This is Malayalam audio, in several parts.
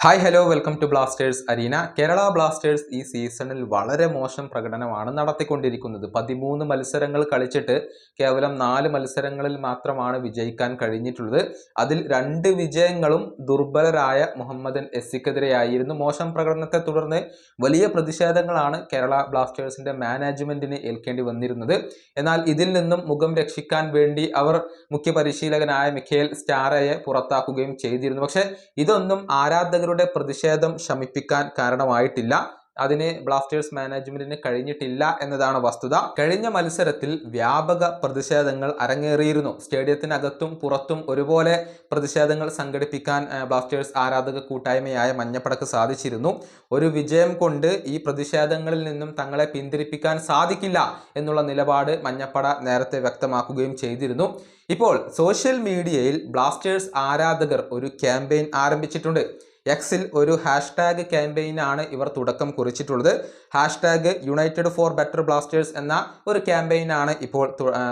Hi hello welcome to Blasters arena. Kerala Blasters ഈ സീസണിൽ വളരെ മോശം പ്രകടനമാണ് നടത്തിക്കൊണ്ടിരിക്കുന്നത്. 13 മത്സരങ്ങൾ കളിച്ചിട്ട് കേവലം 4 മത്സരങ്ങളിൽ മാത്രമാണ് വിജയിക്കാൻ കഴിഞ്ഞിട്ടുള്ളത്. അതിൽ 2 വിജയങ്ങളും ദുർബലരായ മുഹമ്മദൻ എസ്സിക്കെതിരെയായിരുന്നു. മോശം പ്രകടനത്തെ തുടർന്ന് വലിയ പ്രതിഷേധങ്ങളാണ് കേരള ബ്ലാസ്റ്റേഴ്സിന്റെ മാനേജ്മെന്റിന് ഏൽക്കേണ്ടി വന്നിരുന്നത്. എന്നാൽ ഇതിൽ നിന്നും മുഖം രക്ഷിക്കാൻ വേണ്ടി അവർ മുഖ്യ പരിശീലകനായ മിഖേൽ സ്റ്റാറയെ പുറത്താക്കുകയും ചെയ്തിരുന്നു. പക്ഷേ ഇതൊന്നും ആരാധകരുടെ പ്രതിഷേധം ശമിപ്പിക്കാൻ കാരണമായിട്ടില്ല. അതിന് ബ്ലാസ്റ്റേഴ്സ് മാനേജ്മെന്റിന് കഴിഞ്ഞിട്ടില്ല എന്നതാണ് വസ്തുത. കഴിഞ്ഞ മത്സരത്തിൽ വ്യാപക പ്രതിഷേധങ്ങൾ അരങ്ങേറിയിരുന്നു. സ്റ്റേഡിയത്തിനകത്തും പുറത്തും ഒരുപോലെ പ്രതിഷേധങ്ങൾ സംഘടിപ്പിക്കാൻ ബ്ലാസ്റ്റേഴ്സ് ആരാധക കൂട്ടായ്മയായ മഞ്ഞപ്പടക്ക് സാധിച്ചിരുന്നു. ഒരു വിജയം കൊണ്ട് ഈ പ്രതിഷേധങ്ങളിൽ നിന്നും തങ്ങളെ പിന്തിരിപ്പിക്കാൻ സാധിക്കില്ല എന്നുള്ള നിലപാട് മഞ്ഞപ്പട നേരത്തെ വ്യക്തമാക്കുകയും ചെയ്തിരുന്നു. ഇപ്പോൾ സോഷ്യൽ മീഡിയയിൽ ബ്ലാസ്റ്റേഴ്സ് ആരാധകർ ഒരു ക്യാമ്പയിൻ ആരംഭിച്ചിട്ടുണ്ട്. എക്സിൽ ഒരു ഹാഷ്ടാഗ് ക്യാമ്പയിനാണ് ഇവർ തുടക്കം കുറിച്ചിട്ടുള്ളത്. Hashtag united for better Blasters എന്ന ഒരു ക്യാമ്പയിനാണ് ഇപ്പോൾ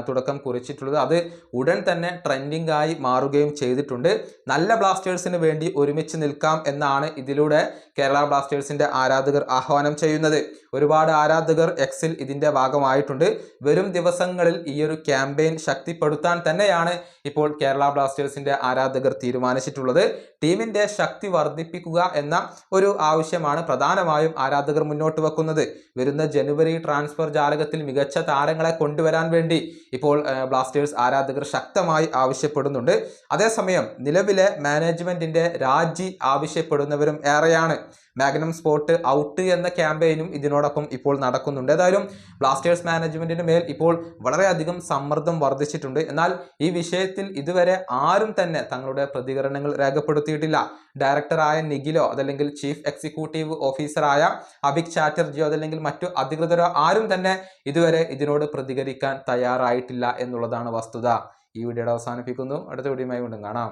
തുടക്കം കുറിച്ചിട്ടുള്ളത്. അത് ഉടൻ തന്നെ ട്രെൻഡിംഗ് ആയി മാറുകയും ചെയ്തിട്ടുണ്ട്. നല്ല ബ്ലാസ്റ്റേഴ്സിന് വേണ്ടി ഒരുമിച്ച് നിൽക്കാം എന്നാണ് ഇതിലൂടെ കേരള ബ്ലാസ്റ്റേഴ്സിന്റെ ആരാധകർ ആഹ്വാനം ചെയ്യുന്നത്. ഒരുപാട് ആരാധകർ എക്സിൽ ഇതിന്റെ ഭാഗമായിട്ടുണ്ട്. വരും ദിവസങ്ങളിൽ ഈ ഒരു ക്യാമ്പയിൻ ശക്തിപ്പെടുത്താൻ തന്നെയാണ് ഇപ്പോൾ കേരള ബ്ലാസ്റ്റേഴ്സിന്റെ ആരാധകർ തീരുമാനിച്ചിട്ടുള്ളത്. ടീമിന്റെ ശക്തി വർദ്ധിപ്പിക്കുക എന്ന ഒരു ആവശ്യമാണ് പ്രധാനമായും ആരാധകർ മുന്നോട്ട് വെക്കുന്നത്. വരുന്ന ജനുവരി ട്രാൻസ്ഫർ ജാലകത്തിൽ മികച്ച താരങ്ങളെ കൊണ്ടുവരാൻ വേണ്ടി ഇപ്പോൾ ബ്ലാസ്റ്റേഴ്സ് ആരാധകർ ശക്തമായി ആവശ്യപ്പെടുന്നുണ്ട്. അതേസമയം നിലവിലെ മാനേജ്മെന്റിന്റെ രാജി ആവശ്യപ്പെടുന്നവരും ഏറെയാണ്. മാഗ്നം സ്പോട്ട് ഔട്ട് എന്ന ക്യാമ്പയിനും ഇതിനോടൊപ്പം ഇപ്പോൾ നടക്കുന്നുണ്ട്. ഏതായാലും ബ്ലാസ്റ്റേഴ്സ് മാനേജ്മെന്റിന് മേൽ ഇപ്പോൾ വളരെയധികം സമ്മർദ്ദം വർദ്ധിച്ചിട്ടുണ്ട്. എന്നാൽ ഈ വിഷയത്തിൽ ഇതുവരെ ആരും തന്നെ തങ്ങളുടെ പ്രതികരണങ്ങൾ രേഖപ്പെടുത്തിയിട്ടില്ല. ഡയറക്ടറായ നിഖിലോ അതല്ലെങ്കിൽ ചീഫ് എക്സിക്യൂട്ടീവ് ഓഫീസറായ അഭിക് ചാറ്റർജിയോ അതല്ലെങ്കിൽ മറ്റു അധികൃതരോ ആരും തന്നെ ഇതുവരെ ഇതിനോട് പ്രതികരിക്കാൻ തയ്യാറായിട്ടില്ല എന്നുള്ളതാണ് വസ്തുത. ഈ വീഡിയോയുടെ അവസാനിപ്പിക്കുന്നു. അടുത്ത വീഡിയോയുമായി വീണ്ടും കാണാം.